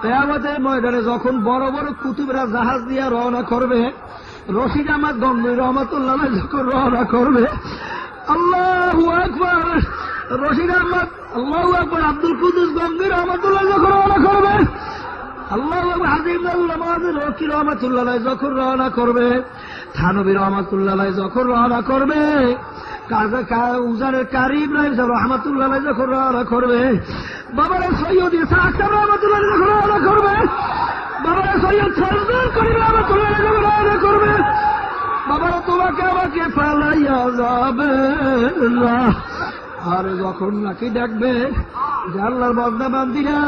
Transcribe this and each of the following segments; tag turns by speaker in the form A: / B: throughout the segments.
A: কিয়ামতের ময়দানে যখন বড় বড় কুতুবরা জাহাজ দিয়ে রওনা করবে, রশিদ আহমদ গঙ্গোই রহমাতুল্লাহ যখন রওনা করবে, আল্লাহু আকবার, রশিদ আহমদ আল্লাহু আকবার, আব্দুল কুদ্দুস গঙ্গোই রহমাতুল্লাহ যখন রওনা করবে, আল্লাহু আকবার, হাজিমুল্লাহ মাহমুদ রকি রহমাতুল্লাহ যখন রওনা করবে, থানবী রহমাতুল্লাহ যখন রওনা করবে, উজানের কারি ইব্রাহিম সাহেব রহমাতুল্লাহ যখন রওনা করবে, বাবারা সৈয়দ ইসা আকরাম রহমাতুল্লাহ যখন রওনা করবে, বাবারা সৈয়দ সরদার করিম রহমাতুল্লাহ যখন রওনা করবে, বাবারা তোমাকে আমাকে ফালাইয়া যাবে না। আর যখন নাকি ডাকবে যে আল্লাহর বান্দা বান্দিরা,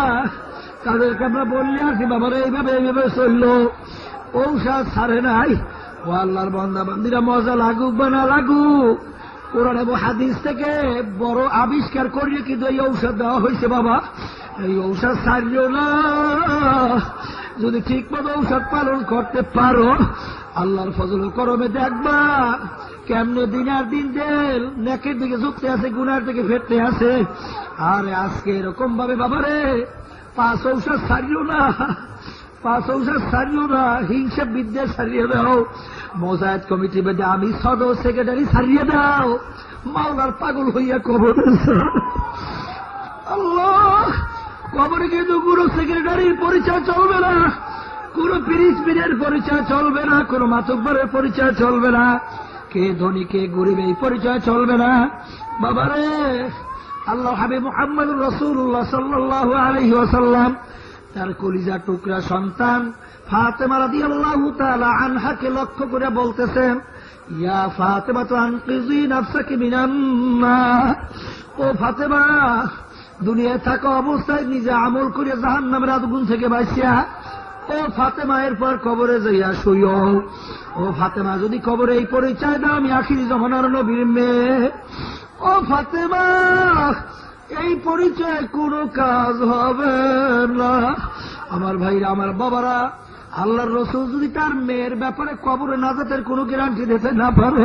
A: তাদেরকে আমরা বললে আসি বাবারা এইভাবে এইভাবে চললো, ঔষধ ছাড়ে নাই। ও আল্লাহর বান্দা বান্দিরা, মজা লাগুক বা না লাগুক, কোরআন এবং হাদিস থেকে বড় আবিষ্কার করিয়ে কিন্তু এই ঔষধ দেওয়া হয়েছে। বাবা, এই ঔষধ ছাড়িও না। যদি ঠিক মতো ঔষধ পালন করতে পারো, আল্লাহর ফজল করমে দেখবা কেমনে দিন আর দিন দেল নেকের দিকে ঝুঁকতে আছে, গুনার দিকে ফেরতে আছে। আর আজকে এরকম ভাবে বাবারে 5 ঔষধ ছাড়িও না, 5 ঔষধ ছাড়িও না, হিংসা বিদ্বেষ ছাড়িয়ে দাও, মোজাহিদ কমিটি বেঁধে আমি সদস্য সেক্রেটারি ছাড়িয়ে দাও, মাওলার পাগল হইয়া কবর। আল্লাহ, কবরে কিন্তু কোন সেক্রেটারির পরিচয় চলবে না, কোন পিরিসপিরের পরিচয় চলবে না, কোন মাতব্বরের পরিচয় চলবে না, কে ধনী কে গরিব এই পরিচয় চলবে না। বাবারে, আল্লাহ হাবিব মুহাম্মদুর রাসূলুল্লাহ সাল্লাল্লাহু আলাইহি ওয়াসাল্লাম তার কলিজা টুকরা সন্তান ফাতেমা রাদিয়াল্লাহু তাআলা আনহাকে লক্ষ্য করে বলতেছেন, ইয়া ফাতেমা আনকিজি নাফসাকি মিনান নার। ও ফাতেমা, দুনিয়ায় থাকা অবস্থায় নিজে আমল করে জাহান্নামের আগুন থেকে বাঁচিয়া, ও ফাতেমা এরপর কবরে যাইয়া শুইও। ও ফাতেমা, যদি কবরে এই পরিচয় দাও আমি আখিরি জামানার নবীর মেয়ে। ও ফাতেমা, এই পরিচয় কোনো কাজ হবে না। আমার ভাইরা, আমার বাবারা, আল্লাহর রাসূল যদি তার মেয়ের ব্যাপারে কবরে নাজাতের কোনো গ্যারান্টি দিতে না পারে,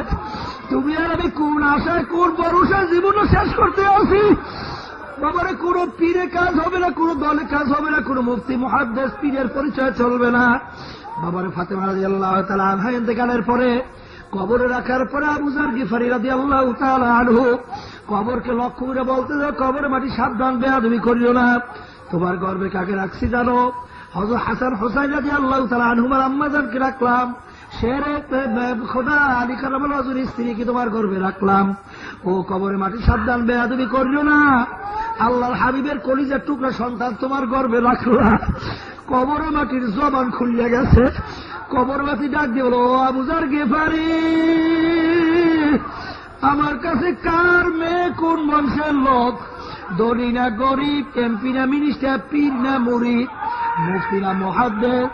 A: তুমি আর আমি কোন আশায় কোন ভরসায় জীবনও শেষ করতে আসি? বাবারে, কোন পীরে কাজ হবে না, কোন দলে কাজ হবে না, কোন মুফতি মুহাদ্দিস পীরের পরিচয় চলবে না। বাবারে, ফাতেমা রাদিয়াল্লাহু তাআলা আনহা ইন্তেকালের পরে কবরে রাখার পরে আবু যার গিফারি রাদিয়াল্লাহু তাআলা আনহু কবরকে লক্ষ্য করে বলতে যাও, কবরে মাটি সাবধান, বেয়াদবি করিও না। তোমার গর্বে কাকে রাখছি জানো? হযরত হাসান হুসাইন রাদিয়াল্লাহু তাআলা আনহুমার আম্মাজানকে রাখলাম। শেরে খোদা আলী কারামাল্লাহু ওয়াজহুর স্ত্রীকে তোমার গর্বে রাখলাম। ও কবরে মাটি সাবধান, বেয়াদবি করিও না। আল্লাহর হাবিবের কলিজার টুকরা সন্তান তোমার গর্বে রাখলাম। কবরে মাটির জবান খুলিয়া গেছে। কবর মাটি ডাক দিয়ে বলো, ও আবু যার গিফারি, আমার কাছে কার মেয়ে, কোন বংশের লোক, ধনী না গরিব, এমপি না মিনিস্টার, পীর না মুরিদ, মুফতি না মুহাদ্দিস,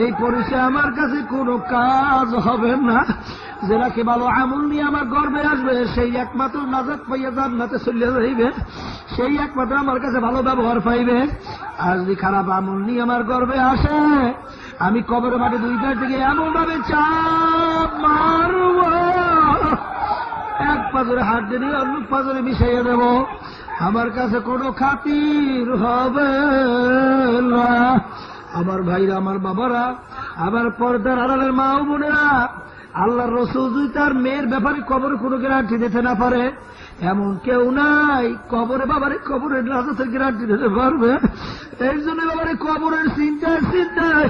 A: এই পরিচয় আমার কাছে কোনো কাজ হবে না। যাকে ভালো আমল নিয়ে আমার গর্বে আসবে, সেই একমাত্র নাজাত পাইয়া জান্নাতে চলে যাইবে, সেই একমাত্র আমার কাছে ভালো ব্যবহার পাইবে। আর যদি খারাপ আমল নিয়ে আমার গর্বে আসে, আমি কবরের মাঠে 2 কাছ থেকে এমন ভাবে চাপ মারব, এক পাজরে হাত দিয়ে অন্য পাজরে মিশাইয়া দেব, আমার কাছে কোনো খাতির হবে না। আমার ভাইরা, আমার বাবারা, আমার পর্দার আড়ালের মা ও বোনেরা, আল্লাহর রাসূল যদি তার মেয়ের ব্যাপারে কবরে কোনো গ্যারান্টি দিতে না পারে, এমন কেউ নাই কবরে বাবারে কবরের নাজাতের গ্যারান্টি দিতে পারবে। এই জন্য বাবারে কবরের চিন্তায় চিন্তায়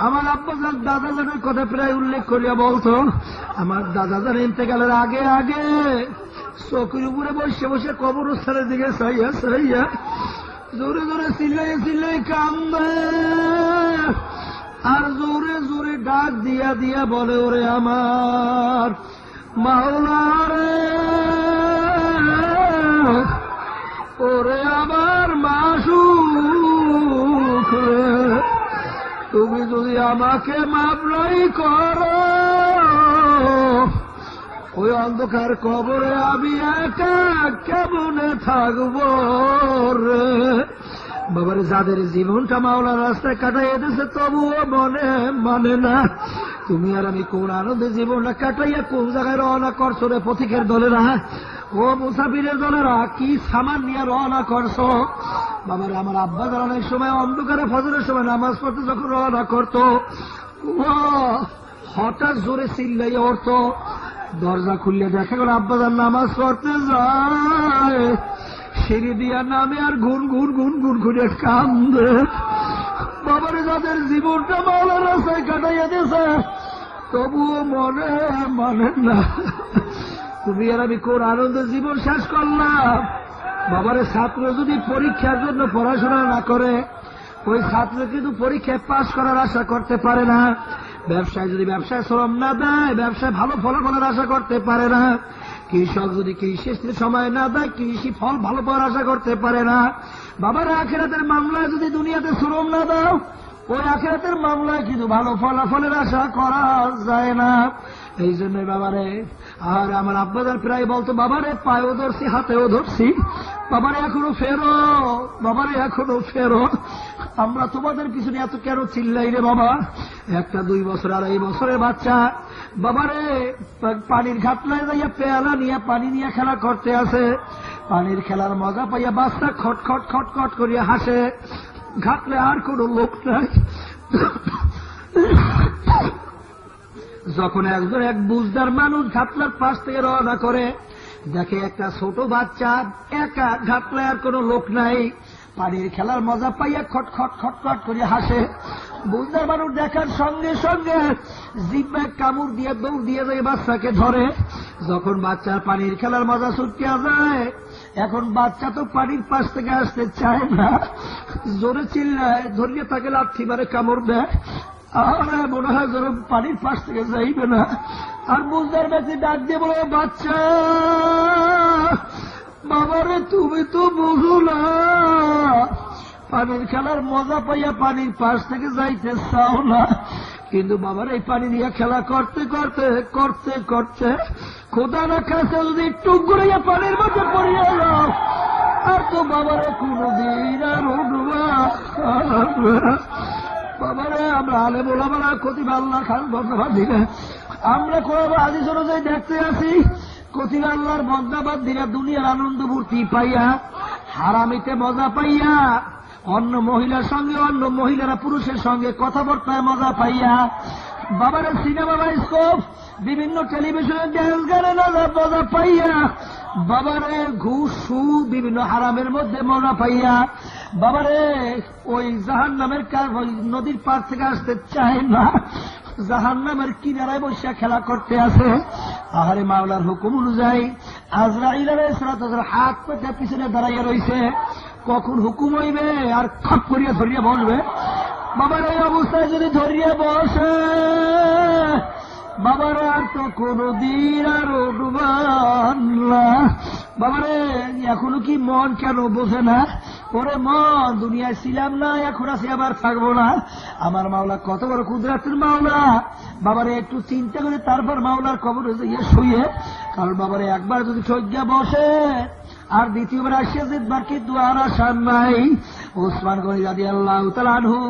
A: আমার আব্বাজান দাদাজানের কথা প্রায় উল্লেখ করিয়া বলতো, আমার দাদাজান ইন্তেকালের আগে আগে চোখের উপরে বসে বসে কবরস্থানের দিকে চাইয়া চাইয়া জোরে জোরে চিল্লাই চিল্লাই কান্দে, আর জোরে জোরে ডাক দিয়া দিয়া বলে, ওরে আমার মাওলা রে, ওরে আমার মাসুক রে, তুমি যদি আমাকে মাফ নাই করো, ওই অন্ধকার কবরে আমি একা কেমনে থাকবো রে। বাবারে, যাদের জীবনটা মাওলার রাস্তায় কাটাইয়া দিয়েছে তবুও মনে মানে না, তুমি আর আমি কোন আনন্দে জীবনটা কাটাইয়া কোন জায়গায় রওনা করছো রে পথিকের দলেরা, ও মুসাফিরের দলেরা, কি সামান নিয়ে রওনা করছো? বাবার আমার আব্বা যারা অনেক সময় অন্ধকারে ফজরের সময় নামাজ পড়তে যখন রওনা করতো, হঠাৎ জোরে চিল্লাইয়া উঠত, দরজা খুললে দেখা গেল আব্বাজান নামাজ পড়তে যায়, সিঁড়ি দিয়া নামে আর ঘুন ঘুন ঘুন ঘুন ঘুরে কান্দে। বাবারে যাদের জীবনটা মাওলার রাস্তায় কাটাইয়া দিয়েছে তবুও মনে মানেন না। তুমি আর আমি কোন আনন্দের জীবন শেষ করলাম। বাবারে ছাত্র যদি পরীক্ষার জন্য পড়াশোনা না করে, ওই ছাত্র কিন্তু পরীক্ষায় পাশ করার আশা করতে পারে না। ব্যবসায় যদি ব্যবসায় শ্রম না দেয়, ব্যবসায় ভালো ফলাফলের আশা করতে পারে না। কৃষক যদি কৃষির সময় না দেয়, কৃষি ফল ভালো পাওয়ার আশা করতে পারে না। বাবার আখিরাতের মামলায় যদি দুনিয়াতে শ্রম না দাও, ওই আখিরাতের মামলায় কিন্তু ভালো ফলাফলের আশা করা যায় না। এই জন্য বাবারে আর আমার আব্বাদার প্রায় বলতো, বাবারে পায়েও ধরছি হাতেও ধরছি, বাবারে এখনো ফেরো, বাবারে এখনো ফেরো। আমরা তোমাদের পিছনে এত কেন চিল্লাই রে বাবা? একটা 2 বছর 2.5 বছরের বাচ্চা বাবারে পানির ঘাটলায় যাইয়া পেয়ালা নিয়ে পানি নিয়ে খেলা করতে আসে। পানির খেলার মজা পাইয়া বাচ্চা খটখট খটখট করিয়া হাসে। ঘাটলে আর কোন লোক নাই। যখন একজন এক বুঝদার মানুষ ঘাটলার পাশ থেকে রওনা করে, দেখে একটা ছোট বাচ্চা একা, ঘাটলায় আর কোন লোক নাই, পানির খেলার মজা পাইয়া খটখট খটখট করে হাসে। বুঝদার মানুষ দেখার সঙ্গে সঙ্গে জিহ্বায় কামড় দিয়ে দৌড় দিয়ে যায়, বাচ্চাকে ধরে। যখন বাচ্চার পানির খেলার মজা ছুটিয়া যায়, এখন বাচ্চা তো পানির পাশ থেকে আসতে চায় না, জোরে চিল্লায়, ধরিয়ে তাকে লাথি মারে, কামড় দেয়। আর মনে হয় যেন পানির পাশ থেকে যাইবে না। আর বুঝদার ব্যক্তি ডাক দিয়ে বলে, বাচ্চা বাবারে তুমি তো বুঝো না, পানির খেলার মজা পাইয়া পানির পাশ থেকে যাইতে চাও না, কিন্তু বাবার এই পানি দিয়ে খেলা করতে করতে করতে করতে খোদা না কাছে যদি একটু ঘুরাইয়া পানির মধ্যে পড়িয়া যাও, আর তো বাবারে কোনদিন আর উঠবা। বাবারে আমরা আলে বলাবার কতিবা আল্লাহ খান বন্দাবাদ দিলে, আমরা কোন আদি অনুযায়ী দেখতে আসি, কতিবা আল্লাহর বন্দাবাদ দিলে দুনিয়ার আনন্দ ভর্তি পাইয়া, হারামিতে মজা পাইয়া, অন্য মহিলার সঙ্গে অন্য মহিলারা পুরুষের সঙ্গে কথাবার্তায় মজা পাইয়া, বাবারে সিনেমা বাইস্কোপ বিভিন্ন টেলিভিশনের ড্যান্স গানে মজা পাইয়া, বাবারে ঘুষ সুদ বিভিন্ন হারামের মধ্যে মজা পাইয়া, বাবারে ওই জাহান্নামের নদীর পার থেকে আসতে চায় না, জাহান্নামের কিনারায় বসে খেলা করতে আসে। আহারে মাওলার হুকুম অনুযায়ী আজরাইল আলাইহিস সালাতু হাত পেতে পিছনে দাঁড়াইয়া রয়েছে, কখন হুকুম হইবে আর খপ করিয়া ধরিয়া বসবে। বাবার এই অবস্থায় যদি ধরিয়া বসে, বাবার আর তো কোনদিন আর উঠবান না। বাবারে এখনো কি মন কেন বোঝে না? ওরে মন, দুনিয়ায় ছিলাম না, এখন আছি, আবার থাকবো না। আমার মাওলা কত বড় কুদরতের মাওলা। বাবারে একটু চিন্তা করে তারপর মাওলার কবরে গিয়ে শুয়ে, কারণ বাবারে একবার যদি সজ্ঞা বসে আর দ্বিতীয়বার আসিয়া জিতবার কিন্তু আর আসার নাই। ওসমান গনি রাদিয়াল্লাহু তাআলা আনহু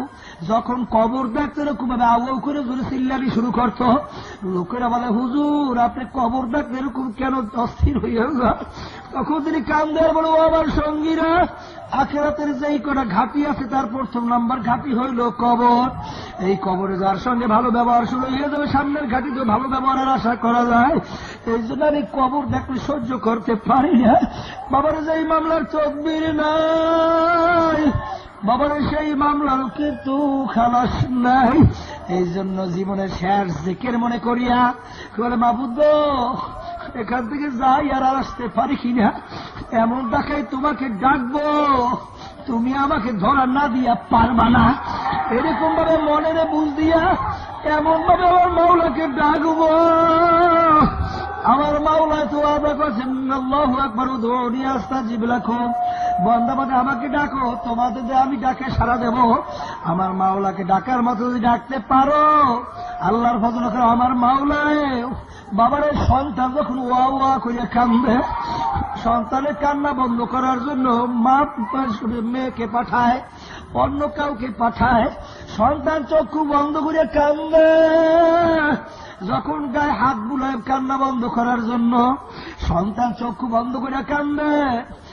A: যখন কবর দেখতে এরকম ভাবে আউ করে জোরে চিল্লানি শুরু করত, লোকেরা বলে, হুজুর আপনি কবর দেখতে এরকম কেন অস্থির হইয়া যান? তখন তিনি কান্দার বলে, ও আমার সঙ্গীরা, আখিরাতের যেই কটা ঘাঁটি আছে তার প্রথম নাম্বার ঘাঁটি হইল কবর। এই কবরে যার সঙ্গে ভালো ব্যবহার শুরু হয়ে যাবে, সামনের ঘাঁটি তো ভালো ব্যবহারের আশা করা যায়। এই জন্য আমি কবর দেখলে সহ্য করতে পারি না। বাবার যেই মামলার তদবির নাই, বাবার সেই মামলার কিন্তু খালাস নাই। এই জন্য জীবনের শেষ জিকির মনে করিয়া বলে, মাবুদ এখান থেকে যাই আর আসতে পারি কিনা, এমন ডাকাই তোমাকে ডাকবো, তুমি আমাকে ধরা না দিয়া পারবা না। এরকম ভাবে মনের বুঝ দিয়া এমন ভাবে আমার মাওলাকে ডাকবো। আমার মাওলা তো আদা করছেন, আল্লাহু আকবার, উদউনি আস্তাজিব লাকুম, বান্দা বান্দা আমাকে ডাকো, তোমাদের আমি ডাকে সাড়া দেব। আমার মাওলাকে ডাকার মতো যদি ডাকতে পারো, আল্লাহর ফজল করে আমার মাওলায় বাবার সন্তান যখন ওয়া ওয়া করে কান্দে, সন্তানের কান্না বন্ধ করার জন্য মা মেয়েকে পাঠায়, অন্য কাউকে পাঠায়, সন্তান চক্ষু বন্ধ করে কান্দে, যখন গায়ে হাত বুলায় কান্না বন্ধ করার জন্য, সন্তান চক্ষু বন্ধ করে কান্দে,